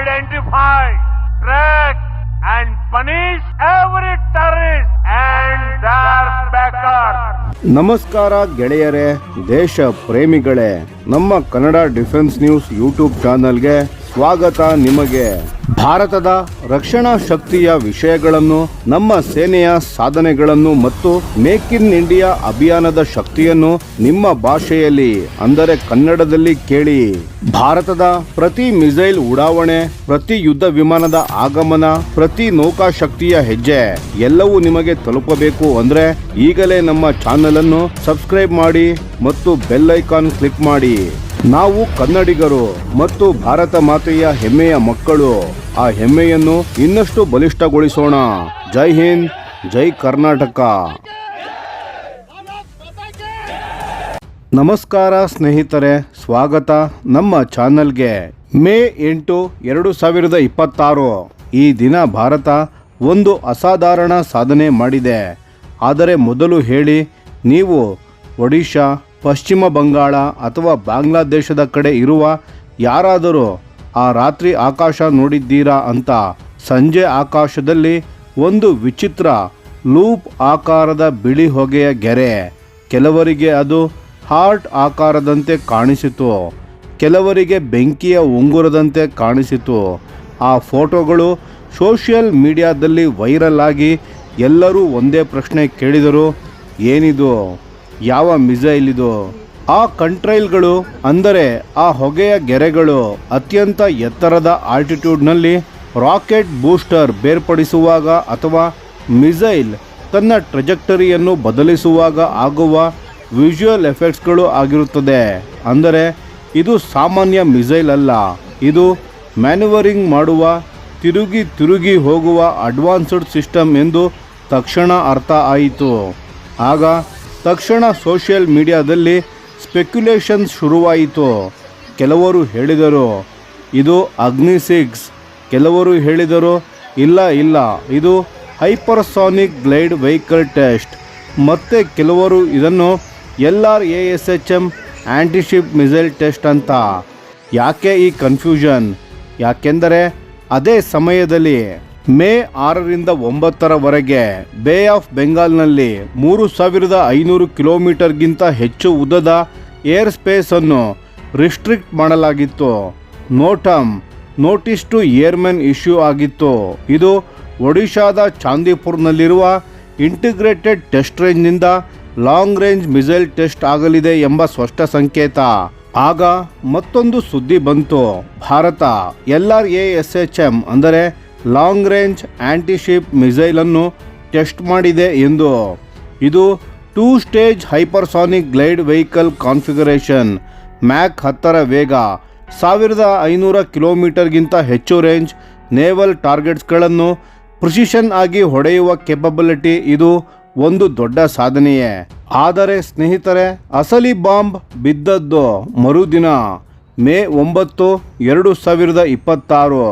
identify, track and punish every terrorist and their backers. ನಮಸ್ಕಾರ ಗೆಳೆಯರೇ, ದೇಶ ಪ್ರೇಮಿಗಳೇ, ನಮ್ಮ ಕನ್ನಡ ಡಿಫೆನ್ಸ್ ನ್ಯೂಸ್ ಯೂಟ್ಯೂಬ್ ಚಾನಲ್ಗೆ ಸ್ವಾಗತ. ನಿಮಗೆ ಭಾರತದ ರಕ್ಷಣಾ ಶಕ್ತಿಯ ವಿಷಯಗಳನ್ನು, ನಮ್ಮ ಸೇನೆಯ ಸಾಧನೆಗಳನ್ನು ಮತ್ತು ಮೇಕ್ ಇನ್ ಇಂಡಿಯಾ ಅಭಿಯಾನದ ಶಕ್ತಿಯನ್ನು ನಿಮ್ಮ ಭಾಷೆಯಲ್ಲಿ ಅಂದರೆ ಕನ್ನಡದಲ್ಲಿ ಕೇಳಿ. ಭಾರತದ ಪ್ರತಿ ಮಿಸೈಲ್ ಉಡಾವಣೆ, ಪ್ರತಿ ಯುದ್ಧ ವಿಮಾನದ ಆಗಮನ, ಪ್ರತಿ ನೌಕಾ ಶಕ್ತಿಯ ಹೆಜ್ಜೆ ಎಲ್ಲವೂ ನಿಮಗೆ ತಲುಪಬೇಕು ಅಂದ್ರೆ ಈಗಲೇ ನಮ್ಮ ಚಾನೆಲ್ ಅನ್ನು ಸಬ್ಸ್ಕ್ರೈಬ್ ಮಾಡಿ ಮತ್ತು ಬೆಲ್ ಐಕಾನ್ ಕ್ಲಿಕ್ ಮಾಡಿ. ನಾವು ಕನ್ನಡಿಗರು ಮತ್ತು ಭಾರತ ಮಾತೆಯ ಹೆಮ್ಮೆಯ ಮಕ್ಕಳು. ಆ ಹೆಮ್ಮೆಯನ್ನು ಇನ್ನಷ್ಟು ಬಲಿಷ್ಠಗೊಳಿಸೋಣ. ಜೈ ಹಿಂದ್, ಜೈ ಕರ್ನಾಟಕ. ನಮಸ್ಕಾರ ಸ್ನೇಹಿತರೆ, ಸ್ವಾಗತ ನಮ್ಮ ಚಾನಲ್ಗೆ. ಮೇ 8, 2026 ಈ ದಿನ ಭಾರತ ಒಂದು ಅಸಾಧಾರಣ ಸಾಧನೆ ಮಾಡಿದೆ. ಆದರೆ ಮೊದಲು ಹೇಳಿ, ನೀವು ಒಡಿಶಾ, ಪಶ್ಚಿಮ ಬಂಗಾಳ ಅಥವಾ ಬಾಂಗ್ಲಾದೇಶದ ಕಡೆ ಇರುವ ಯಾರಾದರೂ ಆ ರಾತ್ರಿ ಆಕಾಶ ನೋಡಿದ್ದೀರಾ ಅಂತ? ಸಂಜೆ ಆಕಾಶದಲ್ಲಿ ಒಂದು ವಿಚಿತ್ರ ಲೂಪ್ ಆಕಾರದ ಬಿಳಿ ಹೊಗೆಯ ಗೆರೆ. ಕೆಲವರಿಗೆ ಅದು ಹಾರ್ಟ್ ಆಕಾರದಂತೆ ಕಾಣಿಸಿತು, ಕೆಲವರಿಗೆ ಬೆಂಕಿಯ ಉಂಗುರದಂತೆ ಕಾಣಿಸಿತು. ಆ ಫೋಟೋಗಳು ಸೋಷಿಯಲ್ ಮೀಡಿಯಾದಲ್ಲಿ ವೈರಲ್ ಆಗಿ ಎಲ್ಲರೂ ಒಂದೇ ಪ್ರಶ್ನೆ ಕೇಳಿದರು, ಏನಿದು? ಯಾವ ಮಿಸೈಲ್ ಇದು? ಆ ಕಂಟ್ರೈಲ್ಗಳು ಅಂದರೆ ಆ ಹೊಗೆಯ ಗೆರೆಗಳು ಅತ್ಯಂತ ಎತ್ತರದ ಆಲ್ಟಿಟ್ಯೂಡ್ನಲ್ಲಿ ರಾಕೆಟ್ ಬೂಸ್ಟರ್ ಬೇರ್ಪಡಿಸುವಾಗ ಅಥವಾ ಮಿಸೈಲ್ ತನ್ನ ಟ್ರೆಜೆಕ್ಟರಿಯನ್ನು ಬದಲಿಸುವಾಗ ಆಗುವ ವಿಜುವಲ್ ಎಫೆಕ್ಟ್ಸ್ಗಳು ಆಗಿರುತ್ತದೆ. ಅಂದರೆ ಇದು ಸಾಮಾನ್ಯ ಮಿಸೈಲ್ ಅಲ್ಲ, ಇದು ಮ್ಯಾನುವರಿಂಗ್ ಮಾಡುವ, ತಿರುಗಿ ಹೋಗುವ ಅಡ್ವಾನ್ಸ್ಡ್ ಸಿಸ್ಟಮ್ ಎಂದು ತಕ್ಷಣ ಅರ್ಥ ಆಯಿತು. ಆಗ ತಕ್ಷಣ ಸೋಷಿಯಲ್ ಮೀಡಿಯಾದಲ್ಲಿ ಸ್ಪೆಕ್ಯುಲೇಷನ್ಸ್ ಶುರುವಾಯಿತು. ಕೆಲವರು ಹೇಳಿದರು ಇದು ಅಗ್ನಿ-6, ಕೆಲವರು ಹೇಳಿದರು ಇಲ್ಲ ಇದು ಹೈಪರ್ಸಾನಿಕ್ ಗ್ಲೈಡ್ ವೆಹಿಕಲ್ ಟೆಸ್ಟ್, ಮತ್ತೆ ಕೆಲವರು ಇದನ್ನು LRASHM ಆಂಟಿಶಿಪ್ ಮಿಸೈಲ್ ಟೆಸ್ಟ್ ಅಂತ. ಯಾಕೆ ಈ ಕನ್ಫ್ಯೂಷನ್? ಯಾಕೆಂದರೆ ಅದೇ ಸಮಯದಲ್ಲಿ ಮೇ 6ರಿಂದ 9ರವರೆಗೆ ಬೇ ಆಫ್ ಬೆಂಗಾಲ್ನಲ್ಲಿ 3500 ಕಿಲೋಮೀಟರ್ಗಿಂತ ಹೆಚ್ಚು ಉದ್ದದ ಏರ್ ಸ್ಪೇಸ್ ಅನ್ನು ರಿಸ್ಟ್ರಿಕ್ಟ್ ಮಾಡಲಾಗಿತ್ತು. NOTAM, notice to airmen issue ಆಗಿತ್ತು. ಇದು ಒಡಿಶಾದ ಚಾಂದಿಪುರ್ನಲ್ಲಿರುವ ಇಂಟಿಗ್ರೇಟೆಡ್ ಟೆಸ್ಟ್ ರೇಂಜ್ನಿಂದ ಲಾಂಗ್ ರೇಂಜ್ ಮಿಸೈಲ್ ಟೆಸ್ಟ್ ಆಗಲಿದೆ ಎಂಬ ಸ್ಪಷ್ಟ ಸಂಕೇತ. ಆಗ ಮತ್ತೊಂದು ಸುದ್ದಿ ಬಂತು, ಭಾರತ LRASHM ಅಂದರೆ ಲಾಂಗ್ ರೇಂಜ್ ಆಂಟಿಶಿಪ್ ಮಿಸೈಲ್ ಅನ್ನು ಟೆಸ್ಟ್ ಮಾಡಿದೆ ಎಂದು. ಇದು 2 stage hypersonic glide vehicle configuration, Mach 10ರ ವೇಗ, 1500 ಕಿಲೋಮೀಟರ್ಗಿಂತ ಹೆಚ್ಚು ರೇಂಜ್, ನೇವಲ್ ಟಾರ್ಗೆಟ್ಸ್ಗಳನ್ನು ಪ್ರಿಸಿಷನ್ ಆಗಿ ಹೊಡೆಯುವ ಕೆಪಬಿಲಿಟಿ. ಇದು ಒಂದು ದೊಡ್ಡ ಸಾಧನೆಯೇ. ಆದರೆ ಸ್ನೇಹಿತರೆ, ಅಸಲಿ ಬಾಂಬ್ ಬಿದ್ದದ್ದು ಮರುದಿನ ಮೇ 9, 2026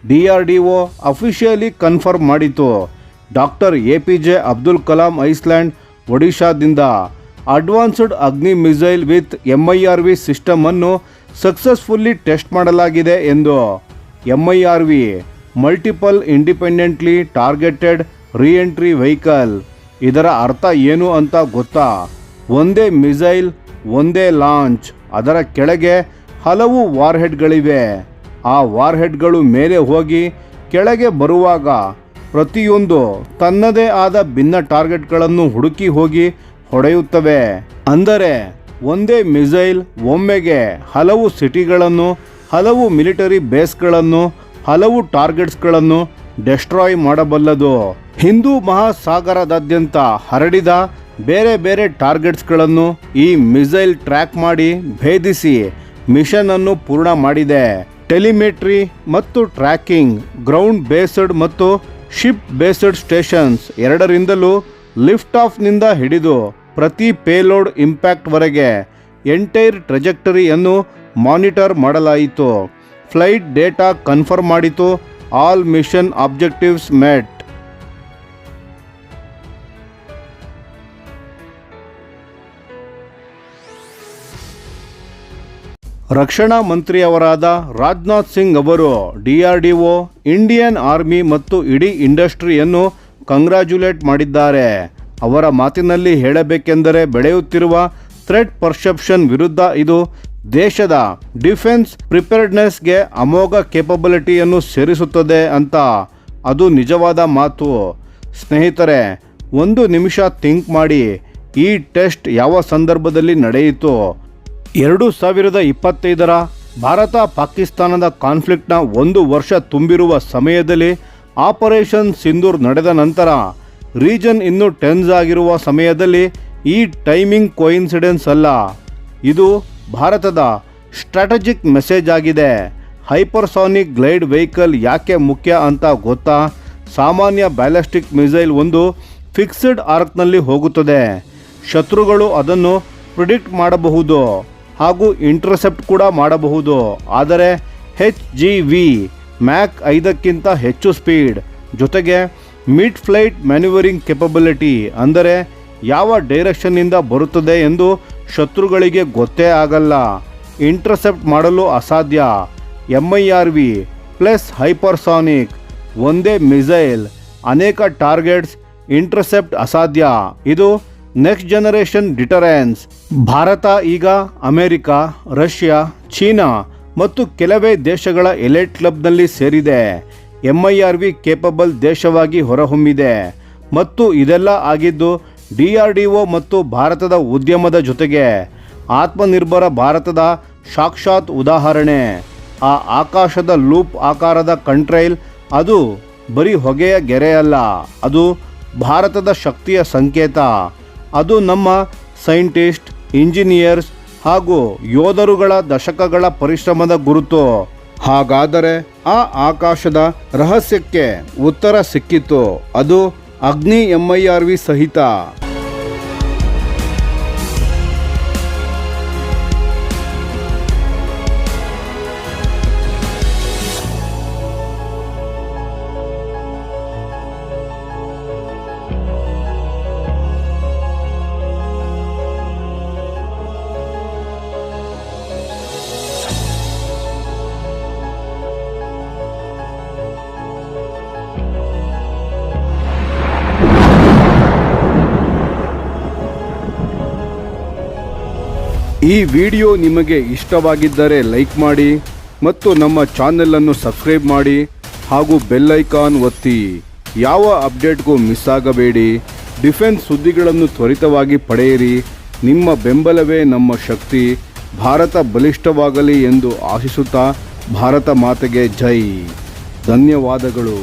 DRDO ಅಫಿಷಿಯಲಿ ಕನ್ಫರ್ಮ್ ಮಾಡಿತು. Doctor APJ Abdul Kalam Island, ಒಡಿಶಾದಿಂದ advanced Agni missile with MIRV system ಅನ್ನು ಸಕ್ಸಸ್ಫುಲ್ಲಿ ಟೆಸ್ಟ್ ಮಾಡಲಾಗಿದೆ ಎಂದು. MIRV multiple independently targeted reentry vehicle. ಇದರ ಅರ್ಥ ಏನು ಅಂತ ಗೊತ್ತಾ? ಒಂದೇ ಮಿಸೈಲ್, ಒಂದೇ ಲಾಂಚ್, ಅದರ ಕೆಳಗೆ ಹಲವು ವಾರ್ಹೆಡ್ಗಳಿವೆ. ಆ ವಾರ್ಹೆಡ್ಗಳು ಮೇಲೆ ಹೋಗಿ ಕೆಳಗೆ ಬರುವಾಗ ಪ್ರತಿಯೊಂದು ತನ್ನದೇ ಆದ ಭಿನ್ನ ಟಾರ್ಗೆಟ್ಗಳನ್ನು ಹುಡುಕಿ ಹೋಗಿ ಹೊಡೆಯುತ್ತವೆ. ಅಂದರೆ ಒಂದೇ ಮಿಸೈಲ್ ಒಮ್ಮೆಗೆ ಹಲವು ಸಿಟಿಗಳನ್ನು, ಹಲವು ಮಿಲಿಟರಿ ಬೇಸ್ಗಳನ್ನು, ಹಲವು ಟಾರ್ಗೆಟ್ಸ್ಗಳನ್ನು ಡೆಸ್ಟ್ರಾಯ್ ಮಾಡಬಲ್ಲದು. ಹಿಂದೂ ಮಹಾಸಾಗರದಾದ್ಯಂತ ಹರಡಿದ ಬೇರೆ ಬೇರೆ ಟಾರ್ಗೆಟ್ಸ್ಗಳನ್ನು ಈ ಮಿಸೈಲ್ ಟ್ರ್ಯಾಕ್ ಮಾಡಿ ಭೇದಿಸಿ ಮಿಷನ್ ಅನ್ನು ಪೂರ್ಣ ಮಾಡಿದೆ. ಟೆಲಿಮೆಟ್ರಿ ಮತ್ತು ಟ್ರ್ಯಾಕಿಂಗ್, ಗ್ರೌಂಡ್ ಬೇಸ್ಡ್ ಮತ್ತು ಶಿಪ್ ಬೇಸ್ಡ್ ಸ್ಟೇಷನ್ಸ್ ಎರಡರಿಂದಲೂ ಲಿಫ್ಟ್ ಆಫ್ನಿಂದ ಹಿಡಿದು ಪ್ರತಿ ಪೇಲೋಡ್ ಇಂಪ್ಯಾಕ್ಟ್ವರೆಗೆ ಎಂಟೈರ್ ಟ್ರೆಜೆಕ್ಟರಿಯನ್ನು ಮಾನಿಟರ್ ಮಾಡಲಾಯಿತು. ಫ್ಲೈಟ್ ಡೇಟಾ ಕನ್ಫರ್ಮ್ ಮಾಡಿತು. ಆಲ್ ಮಿಷನ್ ಆಬ್ಜೆಕ್ಟಿವ್ಸ್ ಮೆಟ್. ರಕ್ಷಣಾ ಮಂತ್ರಿಯವರಾದ ರಾಜನಾಥ್ ಸಿಂಗ್ ಅವರು DRDO, ಇಂಡಿಯನ್ ಆರ್ಮಿ ಮತ್ತು ಇಡೀ ಇಂಡಸ್ಟ್ರಿಯನ್ನು ಕಂಗ್ರ್ಯಾಚುಲೇಟ್ ಮಾಡಿದ್ದಾರೆ. ಅವರ ಮಾತಿನಲ್ಲಿ ಹೇಳಬೇಕೆಂದರೆ ಬೆಳೆಯುತ್ತಿರುವ ಥ್ರೆಟ್ ಪರ್ಸೆಪ್ಷನ್ ವಿರುದ್ಧ ಇದು ದೇಶದ ಡಿಫೆನ್ಸ್ ಪ್ರಿಪೇರ್ಡ್ನೆಸ್ಗೆ ಅಮೋಘ ಕೇಪಬಿಲಿಟಿಯನ್ನು ಸೇರಿಸುತ್ತದೆ ಅಂತ. ಅದು ನಿಜವಾದ ಮಾತು. ಸ್ನೇಹಿತರೆ, ಒಂದು ನಿಮಿಷ ಥಿಂಕ್ ಮಾಡಿ, ಈ ಟೆಸ್ಟ್ ಯಾವ ಸಂದರ್ಭದಲ್ಲಿ ನಡೆಯಿತು? 2025ರ ಭಾರತ ಪಾಕಿಸ್ತಾನದ ಕಾನ್ಫ್ಲಿಕ್ಟ್ನ 1 ವರ್ಷ ತುಂಬಿರುವ ಸಮಯದಲ್ಲಿ ಆಪರೇಷನ್ ಸಿಂಧೂರ್ ನಡೆದ ನಂತರ ರೀಜನ್ ಇನ್ನೂ ಟೆನ್ಸ್ ಆಗಿರುವ ಸಮಯದಲ್ಲಿ ಈ ಟೈಮಿಂಗ್ ಕೋಇನ್ಸಿಡೆನ್ಸ್ ಅಲ್ಲ, ಇದು ಭಾರತದ ಸ್ಟ್ರಾಟಜಿಕ್ ಮೆಸೇಜ್ ಆಗಿದೆ. ಹೈಪರ್ಸಾನಿಕ್ ಗ್ಲೈಡ್ ವೆಹಿಕಲ್ ಯಾಕೆ ಮುಖ್ಯ ಅಂತ ಗೊತ್ತಾ? ಸಾಮಾನ್ಯ ಬ್ಯಾಲಿಸ್ಟಿಕ್ ಮಿಸೈಲ್ ಒಂದು ಫಿಕ್ಸ್ಡ್ ಆರ್ಕ್ನಲ್ಲಿ ಹೋಗುತ್ತದೆ. ಶತ್ರುಗಳು ಅದನ್ನು ಪ್ರಿಡಿಕ್ಟ್ ಮಾಡಬಹುದು ಹಾಗೂ ಇಂಟರ್ಸೆಪ್ಟ್ ಕೂಡ ಮಾಡಬಹುದು. ಆದರೆ HGV ಮ್ಯಾಕ್ 5ಕ್ಕಿಂತ ಹೆಚ್ಚು ಸ್ಪೀಡ್, ಜೊತೆಗೆ ಮಿಡ್ ಫ್ಲೈಟ್ ಮ್ಯಾನ್ಯೂವರಿಂಗ್ ಕೆಪಬಿಲಿಟಿ, ಅಂದರೆ ಯಾವ ಡೈರೆಕ್ಷನ್ನಿಂದ ಬರುತ್ತದೆ ಎಂದು ಶತ್ರುಗಳಿಗೆ ಗೊತ್ತೇ ಆಗಲ್ಲ, ಇಂಟರ್ಸೆಪ್ಟ್ ಮಾಡಲು ಅಸಾಧ್ಯ. MIRV ಪ್ಲಸ್ ಹೈಪರ್ಸಾನಿಕ್, ಒಂದೇ ಮಿಸೈಲ್ ಅನೇಕ ಟಾರ್ಗೆಟ್ಸ್, ಇಂಟರ್ಸೆಪ್ಟ್ ಅಸಾಧ್ಯ. ಇದು ನೆಕ್ಸ್ಟ್ ಜನರೇಷನ್ ಡಿಟರೆನ್ಸ್. ಭಾರತ ಈಗ ಅಮೆರಿಕ, ರಷ್ಯಾ, ಚೀನಾ ಮತ್ತು ಕೆಲವೇ ದೇಶಗಳ ಎಲೈಟ್ ಕ್ಲಬ್ನಲ್ಲಿ ಸೇರಿದೆ. MIRV ಕೇಪಬಲ್ ದೇಶವಾಗಿ ಹೊರಹೊಮ್ಮಿದೆ ಮತ್ತು ಇದೆಲ್ಲ ಆಗಿದ್ದು DRDO ಮತ್ತು ಭಾರತದ ಉದ್ಯಮದ ಜೊತೆಗೆ. ಆತ್ಮನಿರ್ಭರ ಭಾರತದ ಸಾಕ್ಷಾತ್ ಉದಾಹರಣೆ. ಆ ಆಕಾಶದ ಲೂಪ್ ಆಕಾರದ ಕಂಟ್ರೈಲ್, ಅದು ಬರೀ ಹೊಗೆಯ ಗೆರೆಯಲ್ಲ, ಅದು ಭಾರತದ ಶಕ್ತಿಯ ಸಂಕೇತ. ಅದು ನಮ್ಮ ಸೈಂಟಿಸ್ಟ್, ಇಂಜಿನಿಯರ್ಸ್ ಹಾಗೂ ಯೋಧರುಗಳ ದಶಕಗಳ ಪರಿಶ್ರಮದ ಗುರುತು. ಹಾಗಾದರೆ ಆ ಆಕಾಶದ ರಹಸ್ಯಕ್ಕೆ ಉತ್ತರ ಸಿಕ್ಕಿತು. ಅದು ಅಗ್ನಿ MIRV ಸಹಿತ. ಈ ವಿಡಿಯೋ ನಿಮಗೆ ಇಷ್ಟವಾಗಿದ್ದರೆ ಲೈಕ್ ಮಾಡಿ ಮತ್ತು ನಮ್ಮ ಚಾನೆಲನ್ನು ಸಬ್ಸ್ಕ್ರೈಬ್ ಮಾಡಿ ಹಾಗೂ ಬೆಲ್ ಐಕಾನ್ ಒತ್ತಿ. ಯಾವ ಅಪ್ಡೇಟ್ಗೂ ಮಿಸ್ ಆಗಬೇಡಿ. ಡಿಫೆನ್ಸ್ ಸುದ್ದಿಗಳನ್ನು ತ್ವರಿತವಾಗಿ ಪಡೆಯಿರಿ. ನಿಮ್ಮ ಬೆಂಬಲವೇ ನಮ್ಮ ಶಕ್ತಿ. ಭಾರತ ಬಲಿಷ್ಠವಾಗಲಿ ಎಂದು ಆಶಿಸುತ್ತಾ ಭಾರತ ಮಾತೆಗೆ ಜೈ. ಧನ್ಯವಾದಗಳು.